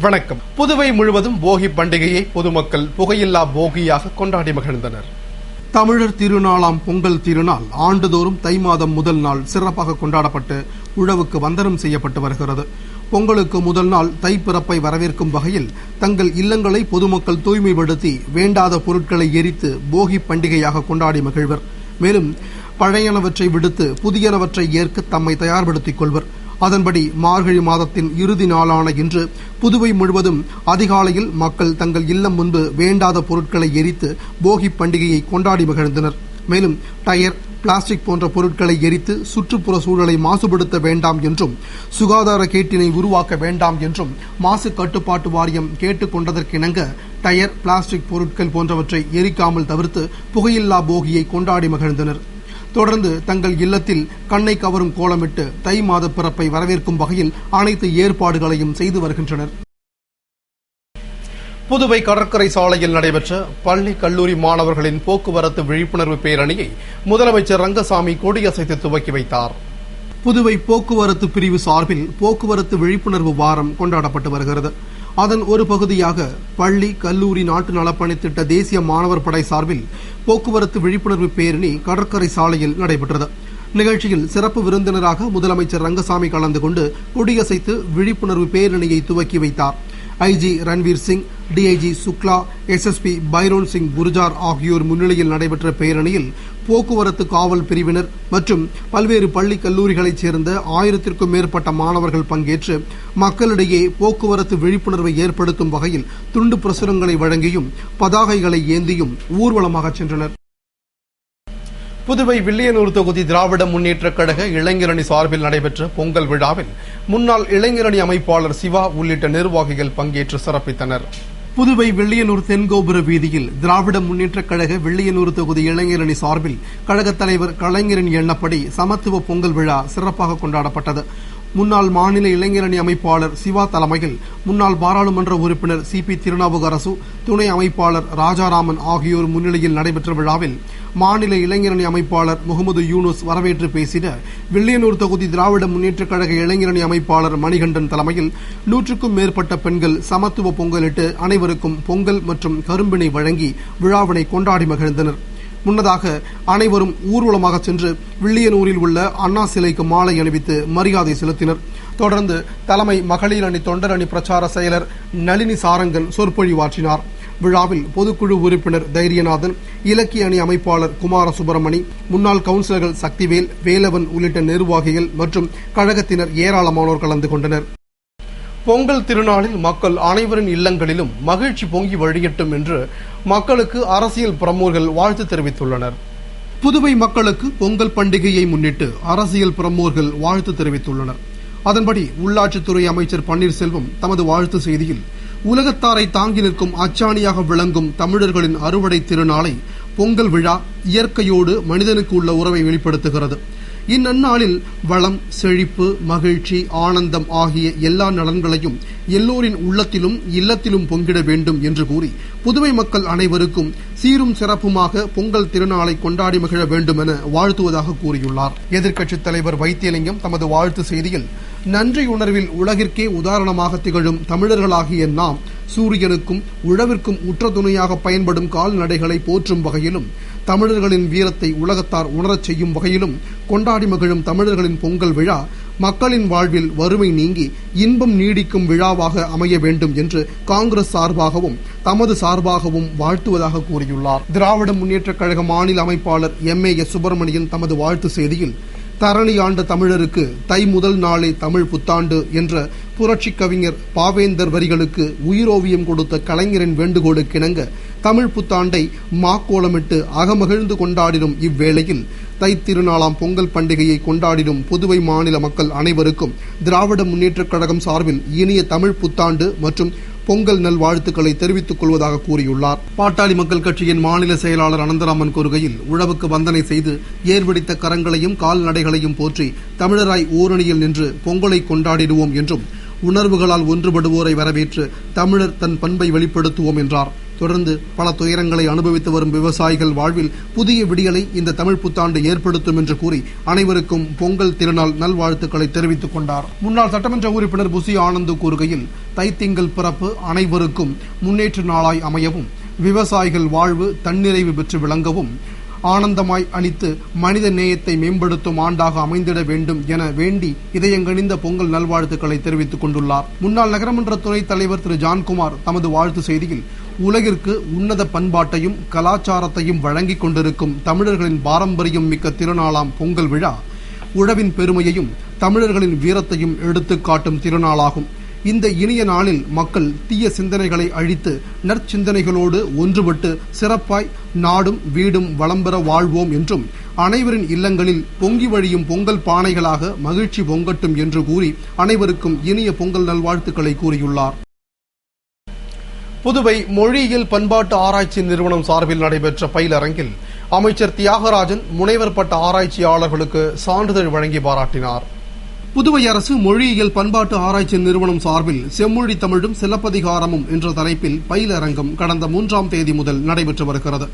வணக்கம். புதுவை முழுவதும் போகி பண்டிகையை பொதுமக்கள் புகையில்லா போகியாக கொண்டாடி மகிழ்ந்தனர். தமிழர் திருநாளாம் பொங்கல் திருநாள் ஆண்டுதோறும் தை மாதம் முதல் நாள் சிறப்பாக கொண்டாடப்பட்டு உழவுக்கு வந்தனம் செய்யப்பட்டு வருகிறது. பொங்கலுக்கு முதல் நாள் தை பிறப்பை வரவேற்கும் வகையில் தங்கள் இல்லங்களை பொதுமக்கள் தூய்மைப்படுத்தி வேண்டாத பொருட்களை எரித்து போகி பண்டிகையாக கொண்டாடி மகிழ்வர். மேலும் பழையனவற்றை விடுத்து புதியனவற்றை ஏற்க தம்மை தயார்படுத்திக் கொள்வர். அதன்படி மார்கழி மாதத்தின் இறுதி நாளான இன்று புதுவை முழுவதும் அதிகாலையில் மக்கள் தங்கள் இல்லம் முன்பு வேண்டாத பொருட்களை எரித்து போகி பண்டிகையை கொண்டாடி மகிழ்ந்தனர். மேலும் டயர், பிளாஸ்டிக் போன்ற பொருட்களை எரித்து சுற்றுப்புற சூழலை மாசுபடுத்த வேண்டாம் என்றும் சுகாதார கேட்டினை உருவாக்க வேண்டாம் என்றும் மாசு கட்டுப்பாட்டு வாரியம் கேட்டுக் கொண்டதற்கிணங்க டயர், பிளாஸ்டிக் பொருட்கள் போன்றவற்றை எரிக்காமல் தவிர்த்து புகையில்லா போகியை கொண்டாடி மகிழ்ந்தனர். தொடர்ந்து தங்கள் இல்லத்தில் கண்ணை கவரும் கோலமிட்டு தை மாத பிறப்பை வரவேற்கும் வகையில் அனைத்து ஏற்பாடுகளையும் செய்து வருகின்றனர். புதுவை கடற்கரை சாலையில் நடைபெற்ற பள்ளி கல்லூரி மாணவர்களின் போக்குவரத்து விழிப்புணர்வு பேரணியை முதலமைச்சர் ரங்கசாமி கொடியசைத்து துவக்கி வைத்தார். புதுவை போக்குவரத்து பிரிவு சார்பில் போக்குவரத்து விழிப்புணர்வு வாரம் கொண்டாடப்பட்டு வருகிறது. அதன் ஒரு பகுதியாக பள்ளி கல்லூரி நாட்டு நலப்பணித்திட்ட தேசிய மாணவர் படை சார்பில் போக்குவரத்து விழிப்புணர்வு பேரணி கடற்கரை சாலையில் நடைபெற்றது. நிகழ்ச்சியில் சிறப்பு விருந்தினராக முதலமைச்சர் ரங்கசாமி கலந்து கொண்டு கொடியசைத்து விழிப்புணர்வு பேரணியை துவக்கி வைத்தார். IG Ranveer Singh, DIG Shukla, SSP Bhairon Singh Gurjar ஆகியோர் முன்னிலையில் நடைபெற்ற பேரணியில் போக்குவரத்து காவல் பிரிவினர் மற்றும் பல்வேறு பள்ளி கல்லூரிகளைச் சேர்ந்த 1000க்கும் மேற்பட்ட மாணவர்கள் பங்கேற்று மக்களிடையே போக்குவரத்து விழிப்புணர்வை ஏற்படுத்தும் வகையில் துண்டு பிரசுரங்களை வழங்கியும் பதாகைகளை ஏந்தியும் ஊர்வலமாக சென்றனர். புதுவை வில்லியனூர் தொகுதி திராவிட முன்னேற்றக் கழக இளைஞரணி சார்பில் நடைபெற்ற பொங்கல் விழாவில் முன்னாள் இளைஞரணி அமைப்பாளர் சிவா உள்ளிட்ட நிர்வாகிகள் பங்கேற்று சிறப்பித்தனர். புதுவை வில்லியனூர் தென்கோபுர வீதியில் திராவிட முன்னேற்றக் கழக வில்லியனூர் தொகுதி இளைஞரணி சார்பில் கழகத் தலைவர் கலைஞரின் எண்ணப்படி சமத்துவ பொங்கல் விழா சிறப்பாக கொண்டாடப்பட்டது. முன்னாள் மாநில இளைஞரணி அமைப்பாளர் சிவா தலைமையில் முன்னாள் பாராளுமன்ற உறுப்பினர் சிபி திருநாவுக்கரசு, துணை அமைப்பாளர் ராஜாராமன் ஆகியோர் முன்னிலையில் நடைபெற்ற விழாவில் மாநில இளைஞரணி அமைப்பாளர் முகமது யூனுஸ் வரவேற்று பேசிட, வில்லியனூர் தொகுதி திராவிட முன்னேற்றக் கழக இளைஞரணி அமைப்பாளர் மணிகண்டன் தலைமையில் 100க்கும் மேற்பட்ட பெண்கள் சமத்துவ பொங்கலிட்டு அனைவருக்கும் பொங்கல் மற்றும் கரும்பினை வழங்கி விழாவினை கொண்டாடி மகிழ்ந்தனர். முன்னதாக அனைவரும் ஊர்வலமாக சென்று வில்லியனூரில் உள்ள அண்ணா சிலைக்கு மாலை அணிவித்து மரியாதை செலுத்தினர். தொடர்ந்து தலைமை மகளிர் அணி தொண்டர் அணி பிரச்சார செயலர் நளினி சாரங்கன் சொற்பொழிவாற்றினார். விழாவில் பொதுக்குழு உறுப்பினர் தைரியநாதன், இலக்கிய அணி அமைப்பாளர் குமார சுப்பிரமணி, முன்னாள் கவுன்சிலர்கள் சக்திவேல், வேலவன் உள்ளிட்ட நிர்வாகிகள் மற்றும் கழகத்தினர் ஏராளமானோர் கலந்து கொண்டனர். பொங்கல் திருநாளில் மக்கள் அனைவரின் இல்லங்களிலும் மகிழ்ச்சி பொங்கி வழியட்டும் என்று மக்களுக்கு அரசியல் பிரமுகர்கள் வாழ்த்து தெரிவித்துள்ளனர். புதுவை மக்களுக்கு பொங்கல் பண்டிகையை முன்னிட்டு அரசியல் பிரமுகர்கள் வாழ்த்து தெரிவித்துள்ளனர். அதன்படி உள்ளாட்சித்துறை அமைச்சர் பன்னீர்செல்வம் தமது வாழ்த்து செய்தியில், உலகத்தாரை தாங்கி நிற்கும் அச்சாணியாக விளங்கும் தமிழர்களின் அறுவடை திருநாளை பொங்கல் விழா இயற்கையோடு மனிதனுக்கு உள்ள உறவை வெளிப்படுத்துகிறது. இந்நன்னாளில் வளம், செழிப்பு, மகிழ்ச்சி, ஆனந்தம் ஆகிய எல்லா நலன்களையும் எல்லோரின் உள்ளத்திலும் இல்லத்திலும் பொங்கிட வேண்டும் என்று கூறி புதுவை மக்கள் அனைவருக்கும் சீரும் சிறப்புமாக பொங்கல் திருநாளை கொண்டாடி மகிழ வேண்டும் என வாழ்த்துவதாக கூறியுள்ளார். எதிர்க்கட்சித் தலைவர் வைத்தியலிங்கம் தமது வாழ்த்து செய்தியில், நன்றியுணர்வில் உலகிற்கே உதாரணமாக திகழும் தமிழர்களாகிய நாம் சூரியனுக்கும் உழவிற்கும் உற்ற துணையாக பயன்படும் கால்நடைகளை போற்றும் வகையிலும் தமிழர்களின் வீரத்தை உலகத்தார் உணரச் செய்யும் வகையிலும் கொண்டாடி மகிழும் தமிழர்களின் பொங்கல் விழா மக்களின் வாழ்வில் வறுமை நீங்கி இன்பம் நீடிக்கும் விழாவாக அமைய வேண்டும் என்று காங்கிரஸ் சார்பாகவும் தமது சார்பாகவும் வாழ்த்துவதாக கூறியுள்ளார். திராவிட முன்னேற்றக் கழக மாநில அமைப்பாளர் MAS சுப்பிரமணியன் தமது வாழ்த்து செய்தியில், தரணி ஆண்ட தமிழருக்கு தை முதல் நாளே தமிழ் புத்தாண்டு என்ற புரட்சி கவிஞர் பாவேந்தர் வரிகளுக்கு உயிரோவியம் கொடுத்த கலைஞரின் வேண்டுகோளுக்கிணங்க தமிழ் புத்தாண்டை மாக்கோலமிட்டு அகமகிழ்ந்து கொண்டாடிடும் இவ்வேளையில் தை திருநாளாம் பொங்கல் பண்டிகையை கொண்டாடிடும் புதுவை மாநில மக்கள் அனைவருக்கும் திராவிட முன்னேற்றக் கழகம் சார்பில் இனிய தமிழ் புத்தாண்டு மற்றும் பொங்கல் நல்வாழ்த்துக்களை தெரிவித்துக் கொள்வதாக கூறியுள்ளார். பாட்டாளி மக்கள் கட்சியின் மாநில செயலாளர் அனந்தராமன் கூறுகையில், உழவுக்கு வந்தனை செய்து ஏர்வடித்த கரங்களையும் கால்நடைகளையும் போற்றி தமிழராய் ஓரணியில் நின்று பொங்கலை கொண்டாடிடுவோம் என்றும் உணர்வுகளால் ஒன்றுபடுவோரை வரவேற்று தமிழர் தன் பண்பை வெளிப்படுத்துவோம் என்றார். தொடர்ந்து பல துயரங்களை அனுபவித்து வரும் விவசாயிகள் வாழ்வில் புதிய விடியலை இந்த தமிழ் புத்தாண்டு ஏற்படுத்தும் என்று கூறி அனைவருக்கும் பொங்கல் திருநாள் நல்வாழ்த்துக்களை தெரிவித்துக் கொண்டார். முன்னாள் சட்டமன்ற உறுப்பினர் புசி ஆனந்து கூறுகையில், தைத்திங்கள் பிறப்பு அனைவருக்கும் முன்னேற்ற நாளாய் அமையவும், விவசாயிகள் வாழ்வு தன்னிறைவு பெற்று விளங்கவும், ஆனந்தமாய் அளித்து மனித நேயத்தை மேம்படுத்தும் ஆண்டாக அமைந்திட வேண்டும் என வேண்டி இதயங்கனிந்த பொங்கல் நல்வாழ்த்துக்களை தெரிவித்துக் கொண்டுள்ளார். முன்னாள் நகரமன்ற துணைத் தலைவர் திரு ஜான்குமார் தமது வாழ்த்து செய்தியில், உலகிற்கு உன்னத பண்பாட்டையும் கலாச்சாரத்தையும் வழங்கிக் கொண்டிருக்கும் தமிழர்களின் பாரம்பரியம் மிக்க திருநாளாம் பொங்கல் விழா உழவின் பெருமையையும் தமிழர்களின் வீரத்தையும் எடுத்துக்காட்டும் திருநாளாகும். இந்த இனிய நாளில் மக்கள் தீய சிந்தனைகளை அழித்து நற்சிந்தனைகளோடு ஒன்றுபட்டு சிறப்பாய் நாடும் வீடும் வளம்பெற வாழ்வோம் என்றும், அனைவரின் இல்லங்களில் பொங்கி வழியும் பொங்கல் பானைகளாக மகிழ்ச்சி பொங்கட்டும் என்று கூறி அனைவருக்கும் இனிய பொங்கல் நல்வாழ்த்துக்களை கூறியுள்ளார். புதுவை மொழியியல் பண்பாட்டு ஆராய்ச்சி நிறுவனம் சார்பில் நடைபெற்ற பயிலரங்கில் அமைச்சர் தியாகராஜன் முனைவர் பட்ட ஆராய்ச்சியாளர்களுக்கு சான்றிதழ் வழங்கி பாராட்டினார். புதுவை அரசு மொழியியல் பண்பாட்டு ஆராய்ச்சி நிறுவனம் சார்பில் செம்மொழி தமிழும் சிலப்பதிகாரமும் என்ற தலைப்பில் பயிலரங்கம் கடந்த 3ஆம் தேதி முதல் நடைபெற்று வருகிறது.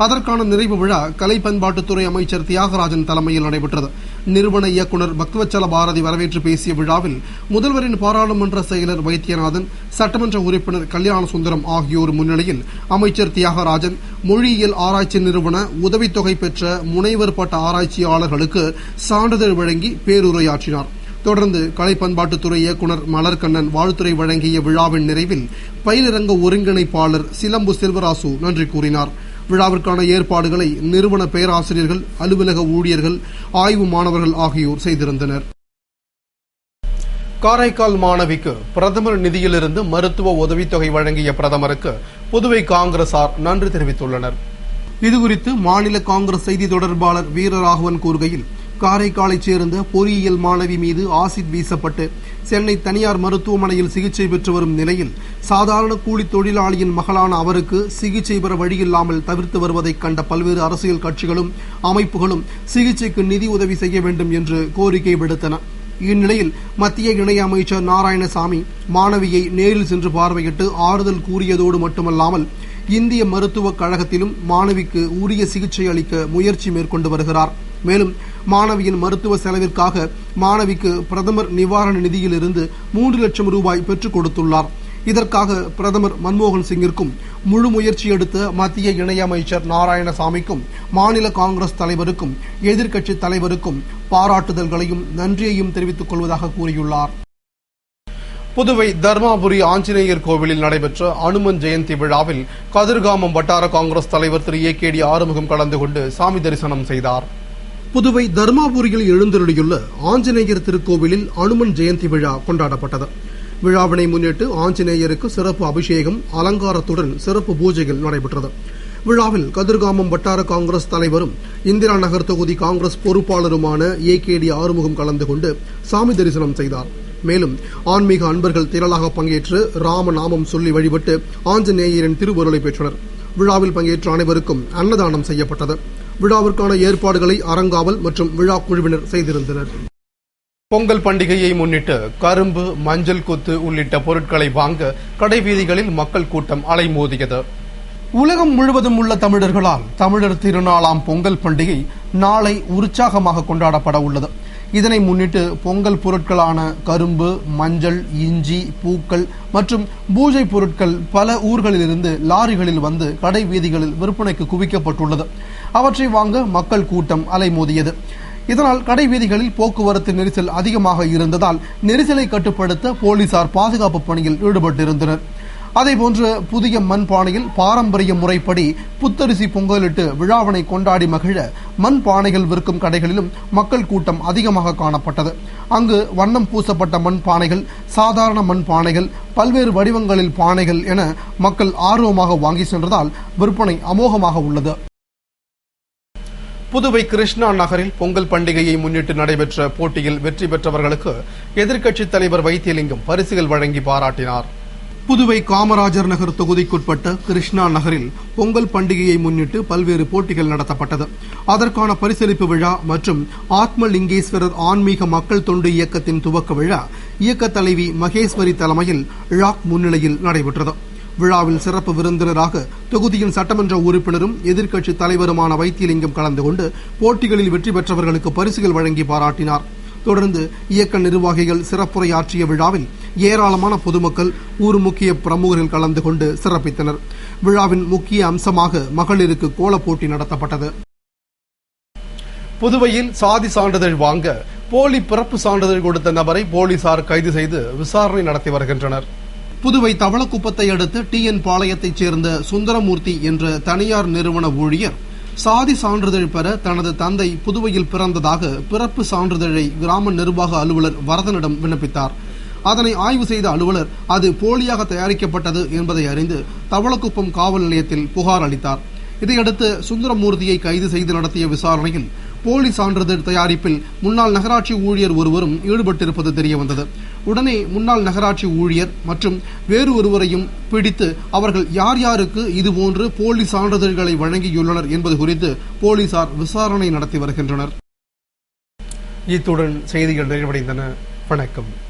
அதற்கான நிறைவு விழா கலை பண்பாட்டுத்துறை அமைச்சர் தியாகராஜன் தலைமையில் நடைபெற்றது. நிறுவன இயக்குநர் பக்தவச்சல பாரதி வரவேற்று பேசிய விழாவில் முதல்வரின் பாராளுமன்ற செயலர் வைத்தியநாதன், சட்டமன்ற உறுப்பினர் கல்யாண சுந்தரம் ஆகியோர் முன்னிலையில் அமைச்சர் தியாகராஜன் மொழியியல் ஆராய்ச்சி நிறுவன உதவித்தொகை பெற்ற முனைவர் பட்ட ஆராய்ச்சியாளர்களுக்கு சான்றிதழ் வழங்கி பேருரையாற்றினார். தொடர்ந்து கலை பண்பாட்டுத்துறை இயக்குநர் மலர்கண்ணன் வாழ்த்துரை வழங்கிய விழாவின் நிறைவில் பயிலரங்க ஒருங்கிணைப்பாளர் சிலம்பு செல்வராசு நன்றி கூறினார். விழாவிற்கான ஏற்பாடுகளை நிறுவன பேராசிரியர்கள், அலுவலக ஊழியர்கள், ஆய்வு மாணவர்கள் ஆகியோர் செய்திருந்தனர். காரைக்கால் மாணவிக்கு பிரதமர் நிதியிலிருந்து மருத்துவ உதவித்தொகை வழங்கிய பிரதமருக்கு புதுவை காங்கிரசார் நன்றி தெரிவித்துள்ளனர். இதுகுறித்து மாநில காங்கிரஸ் செய்தி தொடர்பாளர் வீரராகவன் கூறுகையில், காரைக்காலைச் சேர்ந்த பொறியியல் மாணவி மீது ஆசிட் வீசப்பட்டு சென்னை தனியார் மருத்துவமனையில் சிகிச்சை பெற்று வரும் நிலையில் சாதாரண கூலி தொழிலாளியின் மகளான அவருக்கு சிகிச்சை பெற வழியில்லாமல் தவிர்த்து வருவதைக் கண்ட பல்வேறு அரசியல் கட்சிகளும் அமைப்புகளும் சிகிச்சைக்கு நிதி உதவி செய்ய வேண்டும் என்று கோரிக்கை விடுத்தன. இந்நிலையில் மத்திய இணை அமைச்சர் நாராயணசாமி மாணவியை நேரில் சென்று பார்வையிட்டு ஆறுதல் கூறியதோடு மட்டுமல்லாமல் இந்திய மருத்துவக் கழகத்திலும் மாணவிக்கு உரிய சிகிச்சை அளிக்க முயற்சி மேற்கொண்டு வருகிறார். மேலும் மாணவியின் மருத்துவ செலவிற்காக மாணவிக்கு பிரதமர் நிவாரண நிதியிலிருந்து 3 லட்சம் ரூபாய் பெற்றுக் கொடுத்துள்ளார். இதற்காக பிரதமர் மன்மோகன் சிங்கிற்கும் முழு முயற்சி எடுத்த மத்திய இணையமைச்சர் நாராயணசாமிக்கும் மாநில காங்கிரஸ் தலைவருக்கும் எதிர்க்கட்சி தலைவருக்கும் பாராட்டுதல்களையும் நன்றியையும் தெரிவித்துக் கொள்வதாக கூறியுள்ளார். புதுவை தர்மாபுரி ஆஞ்சநேயர் கோவிலில் நடைபெற்ற அனுமன் ஜெயந்தி விழாவில் கதிர்காமம் வட்டார காங்கிரஸ் தலைவர் திரு ஏ.கே.டி. ஆறுமுகம் கலந்து கொண்டு சாமி தரிசனம் செய்தார். புதுவை தர்மாபுரியில் எழுந்தருளியுள்ள ஆஞ்சநேயர் திருக்கோவிலில் அனுமன் ஜெயந்தி விழா கொண்டாடப்பட்டது. விழாவினை முன்னிட்டு ஆஞ்சநேயருக்கு சிறப்பு அபிஷேகம், அலங்காரத்துடன் சிறப்பு பூஜைகள் நடைபெற்றது. விழாவில் கதிர்காமம் வட்டார காங்கிரஸ் தலைவரும் இந்திரா நகர் தொகுதி காங்கிரஸ் பொறுப்பாளருமான ஏ.கே.டி. ஆறுமுகம் கலந்து கொண்டு சாமி தரிசனம் செய்தார். மேலும் ஆன்மீக அன்பர்கள் திரளாக பங்கேற்று ராமநாமம் சொல்லி வழிபட்டு ஆஞ்சநேயரின் திருவருளை பெற்றனர். விழாவில் பங்கேற்ற அனைவருக்கும் அன்னதானம் செய்யப்பட்டது. விழாவிற்கான ஏற்பாடுகளை அறங்காவல் மற்றும் விழா குழுவினர் செய்திருந்தனர். பொங்கல் பண்டிகையை முன்னிட்டு கரும்பு, மஞ்சள் கொத்து உள்ளிட்ட பொருட்களை வாங்க கடைவீதிகளில் மக்கள் கூட்டம் அலைமோதியது. உலகம் முழுவதும் உள்ள தமிழர்களால் தமிழர் திருநாளாம் பொங்கல் பண்டிகை நாளை உற்சாகமாக கொண்டாடப்பட உள்ளது. இதனை முன்னிட்டு பொங்கல் பொருட்களான கரும்பு, மஞ்சள், இஞ்சி, பூக்கள் மற்றும் பூஜை பொருட்கள் பல ஊர்களிலிருந்து லாரிகளில் வந்து கடை வீதிகளில் விற்பனைக்கு குவிக்கப்பட்டுள்ளது. அவற்றை வாங்க மக்கள் கூட்டம் அலைமோதியது. இதனால் கடை வீதிகளில் போக்குவரத்து நெரிசல் அதிகமாக இருந்ததால் நெரிசலை கட்டுப்படுத்த போலீசார் பாதுகாப்பு பணியில் ஈடுபட்டிருந்தனர். அதேபோன்று புதிய மண்பானையில் பாரம்பரிய முறைப்படி புத்தரிசி பொங்கலிட்டு விழாவினை கொண்டாடி மகிழ மண்பானைகள் விற்கும் கடைகளிலும் மக்கள் கூட்டம் அதிகமாக காணப்பட்டது. அங்கு வண்ணம் பூசப்பட்ட மண்பானைகள், சாதாரண மண்பானைகள், பல்வேறு வடிவங்களில் பானைகள் என மக்கள் ஆர்வமாக வாங்கி சென்றதால் விற்பனை அமோகமாக உள்ளது. புதுவை கிருஷ்ணா நகரில் பொங்கல் பண்டிகையை முன்னிட்டு நடைபெற்ற போட்டியில் வெற்றி பெற்றவர்களுக்கு எதிர்க்கட்சித் தலைவர் வைத்தியலிங்கம் பரிசுகள் வழங்கி பாராட்டினார். புதுவை காமராஜர் நகர் தொகுதிக்குட்பட்ட கிருஷ்ணா நகரில் பொங்கல் பண்டிகையை முன்னிட்டு பல்வேறு போட்டிகள் நடத்தப்பட்டது. அதற்கான பரிசளிப்பு விழா மற்றும் ஆத்மலிங்கேஸ்வரர் ஆன்மீக மக்கள் தொண்டு இயக்கத்தின் துவக்க விழா இயக்க தலைவி மகேஸ்வரி தலைமையில் ழாக் முன்னிலையில் நடைபெற்றது. விழாவில் சிறப்பு விருந்தினராக தொகுதியின் சட்டமன்ற உறுப்பினரும் எதிர்க்கட்சி தலைவருமான வைத்தியலிங்கம் கலந்து கொண்டு போட்டிகளில் வெற்றி பெற்றவர்களுக்கு பரிசுகள் வழங்கி பாராட்டினார். தொடர்ந்து இயக்க நிர்வாகிகள் சிறப்புரையாற்றிய விழாவில் ஏராளமான பொதுமக்கள், ஊர் முக்கிய பிரமுகர்கள் கலந்து கொண்டு சிறப்பித்தனர். விழாவின் முக்கிய அம்சமாக மகளிருக்கு கோலப் போட்டி நடத்தப்பட்டது. புதுவையில் சாதி சான்றிதழ் வாங்க போலி பிறப்பு சான்றிதழ் கொடுத்த நபரை போலீசார் கைது செய்து விசாரணை நடத்தி வருகின்றனர். புதுவை தவளக்குப்பத்தை அடுத்த TN பாளையத்தைச் சேர்ந்த சுந்தரமூர்த்தி என்ற தனியார் நிறுவன ஊழியர் சாதி சான்றிதழ் பெற தனது தந்தை புதுவையில் பிறந்ததாக பிறப்பு சான்றிதழை கிராம நிர்வாக அலுவலர் வரதனிடம் விண்ணப்பித்தார். அதனை ஆய்வு செய்த அலுவலர் அது போலியாக தயாரிக்கப்பட்டது என்பதை அறிந்து தவளக்குப்பம் காவல் நிலையத்தில் புகார் அளித்தார். இதையடுத்து சுந்தரமூர்த்தியை கைது செய்து நடத்திய விசாரணையில் போலி சான்றிதழ் தயாரிப்பில் முன்னாள் நகராட்சி ஊழியர் ஒருவரும் ஈடுபட்டிருப்பது தெரியவந்தது. உடனே முன்னாள் நகராட்சி ஊழியர் மற்றும் வேறு ஒருவரையும் பிடித்து அவர்கள் யார் யாருக்கு இதுபோன்று போலி சான்றிதழ்களை வழங்கியுள்ளனர் என்பது குறித்து போலீசார் விசாரணை நடத்தி வருகின்றனர். இத்துடன் செய்திகள் நிறைவடைந்தன. வணக்கம்.